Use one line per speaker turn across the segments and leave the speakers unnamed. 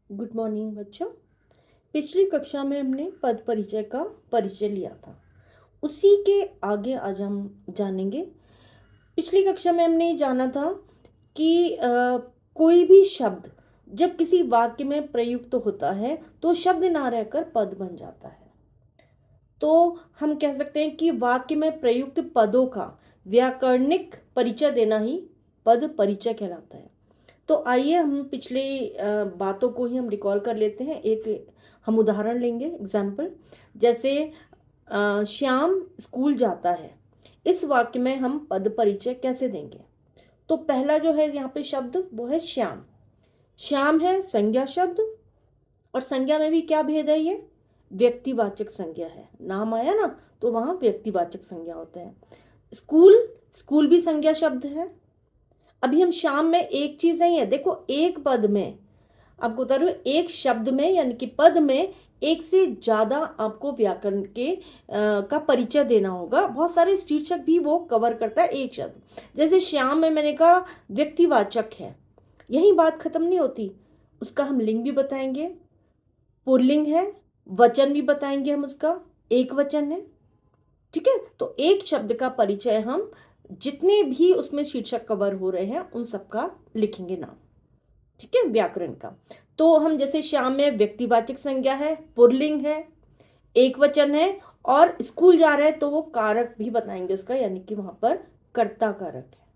Good morning बच्चों। पिछली कक्षा में हमने पद परिचय का परिचय लिया था। उसी के आगे आज हम जानेंगे। पिछली कक्षा में हमने ये जाना था कि कोई भी शब्द जब किसी वाक्य में प्रयुक्त होता है तो शब्द ना रहकर पद बन जाता है। तो हम कह सकते हैं कि वाक्य में प्रयुक्त पदों का व्याकरणिक परिचय देना ही पद परिचय कहलाता है। तो आइए हम पिछले बातों को ही हम रिकॉल कर लेते हैं। एक हम उदाहरण लेंगे, एग्जाम्पल। जैसे श्याम स्कूल जाता है। इस वाक्य में हम पद परिचय कैसे देंगे? तो पहला जो है यहाँ पे शब्द वो है श्याम। श्याम है संज्ञा शब्द, और संज्ञा में भी क्या भेद है? ये व्यक्तिवाचक संज्ञा है। नाम आया ना, तो वहां व्यक्तिवाचक संज्ञा होता है। स्कूल, स्कूल भी संज्ञा शब्द है। अभी हम शाम में एक चीज नहीं है, देखो एक पद में आपको बता रही हूँ, एक शब्द में यानी कि पद में एक से ज्यादा आपको व्याकरण के का परिचय देना होगा। बहुत सारे शीर्षक भी वो कवर करता है एक शब्द। जैसे श्याम में मैंने कहा व्यक्तिवाचक है, यही बात खत्म नहीं होती। उसका हम लिंग भी बताएंगे, पुल्लिंग है, वचन भी बताएंगे हम उसका, एक वचन है। ठीक है, तो एक शब्द का परिचय हम जितने भी उसमें शीर्षक कवर हो रहे हैं उन सबका लिखेंगे नाम। ठीक है, व्याकरण का। तो हम जैसे श्याम में व्यक्तिवाचक संज्ञा है, पुल्लिंग है, एक वचन है, और स्कूल जा रहे हैं तो वो कारक भी बताएंगे उसका, यानी कि वहां पर कर्ता कारक है।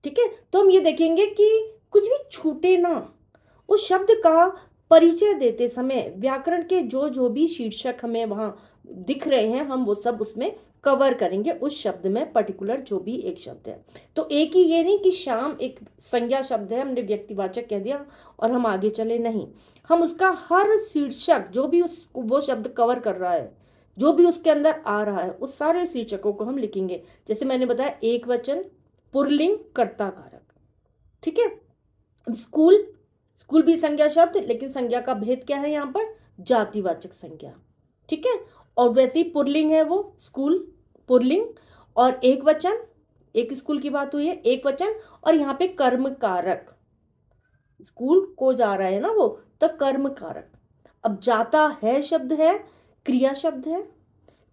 ठीक है, तो हम ये देखेंगे कि कुछ भी छूटे ना। उस शब्द का परिचय देते समय व्याकरण के जो जो भी शीर्षक हमें वहां दिख रहे हैं हम वो सब उसमें कवर करेंगे, उस शब्द में पर्टिकुलर जो भी एक शब्द है। तो एक ही ये नहीं कि शाम एक संज्ञा शब्द है, हमने व्यक्तिवाचक कह दिया और हम आगे चले, नहीं। हम उसका हर शीर्षक जो भी उस वो शब्द कवर कर रहा है, जो भी उसके अंदर आ रहा है, उस सारे शीर्षकों को हम लिखेंगे। जैसे मैंने बताया एक वचन, पुल्लिंग, कर्ता कारक। ठीक है, अब स्कूल, स्कूल भी संज्ञा शब्द, लेकिन संज्ञा का भेद क्या है यहाँ पर? जातिवाचक संज्ञा। ठीक है, और वैसे ही पुल्लिंग है वो स्कूल, पुल्लिंग, और एक वचन, एक स्कूल की बात हुई है, एक वचन, और यहाँ पे कर्म कारक, स्कूल को जा रहा है ना वो, तो कर्म कारक। अब जाता है शब्द है, क्रिया शब्द है।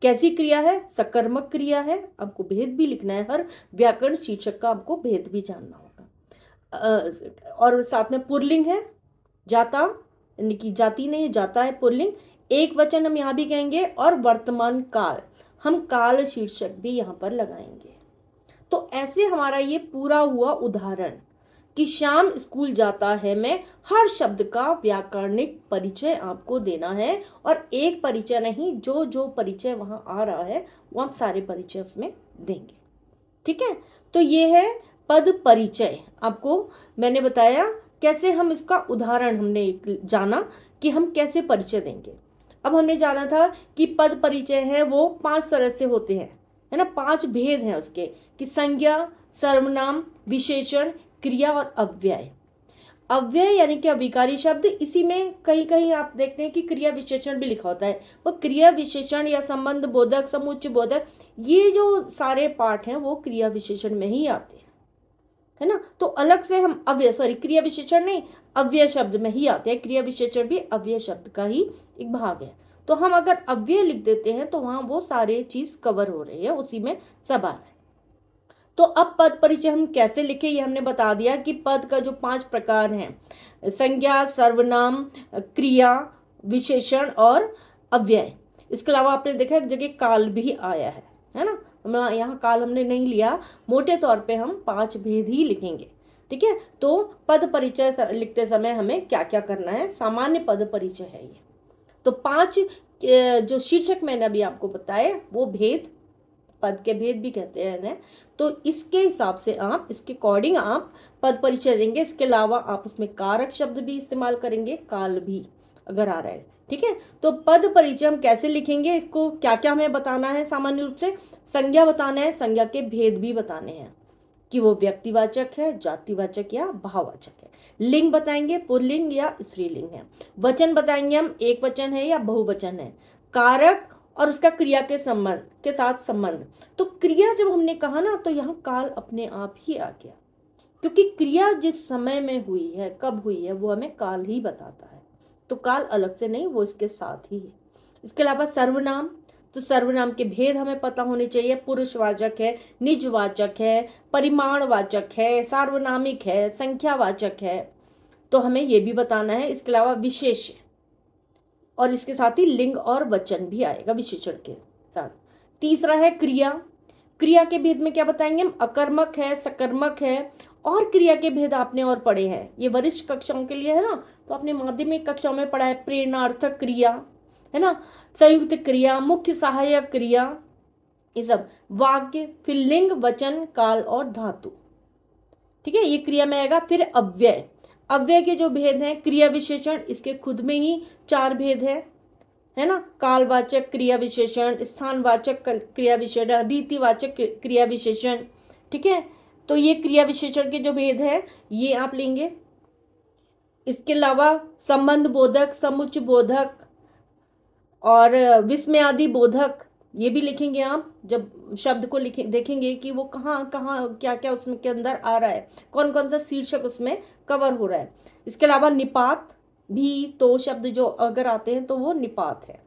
कैसी क्रिया है? सकर्मक क्रिया है। आपको भेद भी लिखना है, हर व्याकरण शीर्षक का आपको भेद भी जानना होगा। और साथ में पुल्लिंग है, जाता, यानी कि जाति नहीं, जाता है पुल्लिंग। एक वचन हम यहाँ भी कहेंगे, और वर्तमान काल, हम काल शीर्षक भी यहाँ पर लगाएंगे। तो ऐसे हमारा ये पूरा हुआ उदाहरण कि श्याम स्कूल जाता है में हर शब्द का व्याकरणिक परिचय आपको देना है, और एक परिचय नहीं, जो जो परिचय वहां आ रहा है वो हम सारे परिचय उसमें देंगे। ठीक है, तो ये है पद परिचय। आपको मैंने बताया कैसे हम इसका उदाहरण हमने जाना कि हम कैसे परिचय देंगे। अब हमने जाना था कि पद परिचय है वो 5 तरह से होते हैं, है ना। 5 भेद हैं उसके, कि संज्ञा, सर्वनाम, विशेषण, क्रिया और अव्यय। अव्यय यानी कि अभिकारी शब्द, इसी में कहीं कहीं आप देखते हैं कि क्रिया विशेषण भी लिखा होता है। वो क्रिया विशेषण या संबंध बोधक, समुच्चय बोधक, ये जो सारे पाठ हैं वो क्रिया विशेषण में ही आते हैं, है ना। तो अलग से हम अव्यय, सॉरी क्रिया विशेषण नहीं, अव्यय शब्द में ही आते हैं। क्रिया विशेषण भी अव्यय शब्द का ही एक भाग है। तो हम अगर अव्यय लिख देते हैं तो वहां वो सारे चीज कवर हो रही है, उसी में सब आ रहा है। तो अब पद परिचय हम कैसे लिखे ये हमने बता दिया कि पद का जो 5 प्रकार हैं, संज्ञा, सर्वनाम, क्रिया, विशेषण और अव्यय। इसके अलावा आपने देखा एक जगह काल भी आया है ना। हम यहाँ काल हमने नहीं लिया, मोटे तौर पे हम 5 भेद ही लिखेंगे। ठीक है, तो पद परिचय लिखते समय हमें क्या क्या करना है, सामान्य पद परिचय है ये। तो 5 जो शीर्षक मैंने अभी आपको बताए वो भेद, पद के भेद भी कहते हैं इन्हें। तो इसके हिसाब से आप, इसके अकॉर्डिंग आप पद परिचय देंगे। इसके अलावा आप उसमें कारक शब्द भी इस्तेमाल करेंगे, काल भी अगर आ रहा है। ठीक है, तो पद परिचय हम कैसे लिखेंगे, इसको क्या क्या हमें बताना है? सामान्य रूप से संज्ञा बताना है, संज्ञा के भेद भी बताने हैं कि वो व्यक्तिवाचक है, जातिवाचक या भाववाचक है। लिंग बताएंगे, पुल्लिंग या स्त्रीलिंग है। वचन बताएंगे हम, एक वचन है या बहुवचन है। कारक और उसका क्रिया के संबंध के साथ संबंध। तो क्रिया जब हमने कहा ना, तो यहाँ काल अपने आप ही आ गया, क्योंकि क्रिया जिस समय में हुई है, कब हुई है, वो हमें काल ही बताता है। तो काल अलग से नहीं, वो इसके साथ ही है। इसके अलावा सर्वनाम, तो सर्वनाम के भेद हमें पता होने चाहिए। पुरुषवाचक है, निजवाचक है, परिमाणवाचक है, सार्वनामिक है, संख्यावाचक है, तो हमें ये भी बताना है। इसके अलावा विशेष, और इसके साथ ही लिंग और वचन भी आएगा विशेषण के साथ। तीसरा है क्रिया। क्रिया के भेद में क्या बताएंगे हम? अकर्मक है, सकर्मक है, और क्रिया के भेद आपने और पढ़े हैं, ये वरिष्ठ कक्षाओं के लिए है ना, तो आपने माध्यमिक कक्षाओं में पढ़ा है। प्रेरणार्थक क्रिया है ना, संयुक्त क्रिया, मुख्य सहायक क्रिया, ये सब। वाक्य, फिर लिंग, वचन, काल और धातु। ठीक है, ये क्रिया में आएगा। फिर अव्यय। अव्यय के जो भेद हैं, क्रिया विशेषण, इसके खुद में ही 4 भेद है ना। कालवाचक क्रिया विशेषण, स्थानवाचक क्रिया विशेषण, रीतिवाचक क्रिया विशेषण। ठीक है, तो ये क्रिया विशेषण के जो भेद है ये आप लेंगे। इसके अलावा संबंध बोधक, समुच्चय बोधक और विस्मयादि बोधक, ये भी लिखेंगे आप जब शब्द को देखेंगे कि वो कहाँ कहाँ क्या क्या उसमें के अंदर आ रहा है, कौन कौन सा शीर्षक उसमें कवर हो रहा है। इसके अलावा निपात भी, तो शब्द जो अगर आते हैं तो वो निपात है।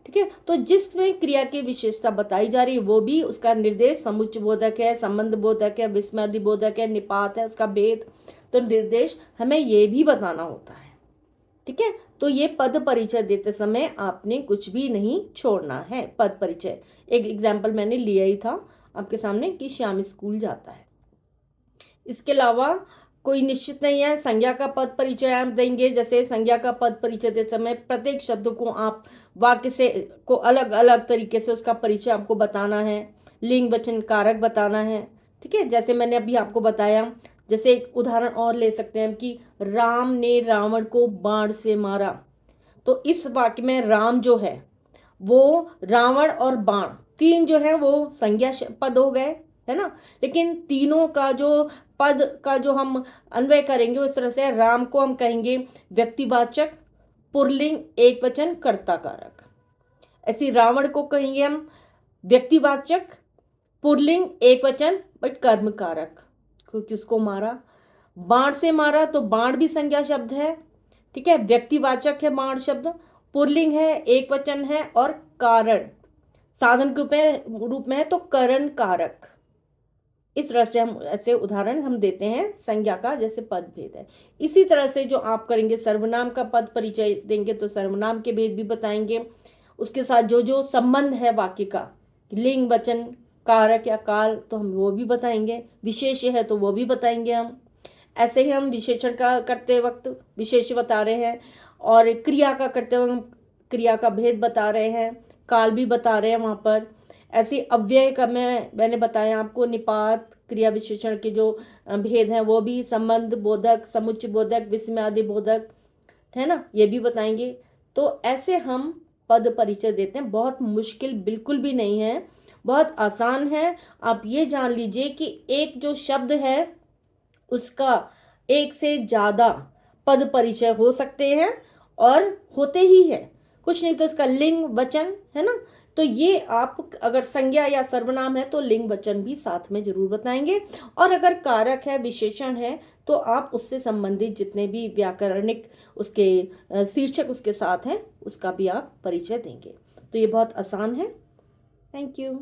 ठीक है, तो जिसमें क्रिया की विशेषता बताई जा रही है वो भी, उसका निर्देश समुच्चय बोधक है, संबंध बोधक है, विस्मयादि बोधक है, निपात है, उसका भेद, तो निर्देश हमें ये भी बताना होता है। ठीक है, तो ये पद परिचय देते समय आपने कुछ भी नहीं छोड़ना है। पद परिचय एक एग्जाम्पल मैंने लिया ही था आपके सामने कि श्याम स्कूल जाता है। इसके अलावा कोई निश्चित नहीं है। संज्ञा का पद परिचय आप देंगे, जैसे संज्ञा का पद परिचय देते समय प्रत्येक शब्द को आप वाक्य से को अलग अलग तरीके से उसका परिचय आपको बताना है, लिंग वचन कारक बताना है। ठीक है, जैसे मैंने अभी आपको बताया, जैसे एक उदाहरण और ले सकते हैं कि राम ने रावण को बाण से मारा, तो इस वाक्य में राम जो है वो रावण और बाण तीन जो है वो संज्ञा पद हो गए, है ना। लेकिन तीनों का जो पद का जो हम अन्वय करेंगे उस तरह से, राम को हम कहेंगे व्यक्तिवाचक, पुल्लिंग, एक वचन, कर्ता कारक। ऐसी रावण को कहेंगे हम व्यक्तिवाचक, पुल्लिंग, एक वचन, बट कर्म कारक, क्योंकि उसको मारा। बाण से मारा, तो बाण भी संज्ञा शब्द है। ठीक है, व्यक्तिवाचक है बाण शब्द, पुल्लिंग है, एक वचन है, और कारण साधन रूप में है, तो करण कारक। इस तरह से हम ऐसे उदाहरण हम देते हैं संज्ञा का, जैसे पद भेद है। इसी तरह से जो आप करेंगे सर्वनाम का पद परिचय देंगे तो सर्वनाम के भेद भी बताएंगे। उसके साथ जो जो संबंध है वाक्य का, लिंग, वचन, कारक या काल, तो हम वो भी बताएंगे। विशेष है तो वो भी बताएंगे हम। ऐसे ही हम विशेषण का करते वक्त विशेष बता रहे हैं, और क्रिया का करते वक्त क्रिया का भेद बता रहे हैं, काल भी बता रहे हैं वहाँ पर। ऐसे अव्यय का मैंने बताया आपको, निपात क्रिया विशेषण के जो भेद हैं वो भी, संबंध बोधक, समुच्चय बोधक, विस्मयादि बोधक, है ना, ये भी बताएंगे। तो ऐसे हम पद परिचय देते हैं। बहुत मुश्किल बिल्कुल भी नहीं है, बहुत आसान है। आप ये जान लीजिए कि एक जो शब्द है उसका एक से ज़्यादा पद परिचय हो सकते हैं, और होते ही है। कुछ नहीं तो इसका लिंग वचन, है ना, तो ये आप अगर संज्ञा या सर्वनाम है तो लिंग वचन भी साथ में जरूर बताएंगे। और अगर कारक है, विशेषण है, तो आप उससे संबंधित जितने भी व्याकरणिक उसके शीर्षक उसके साथ हैं उसका भी आप परिचय देंगे। तो ये बहुत आसान है। Thank you.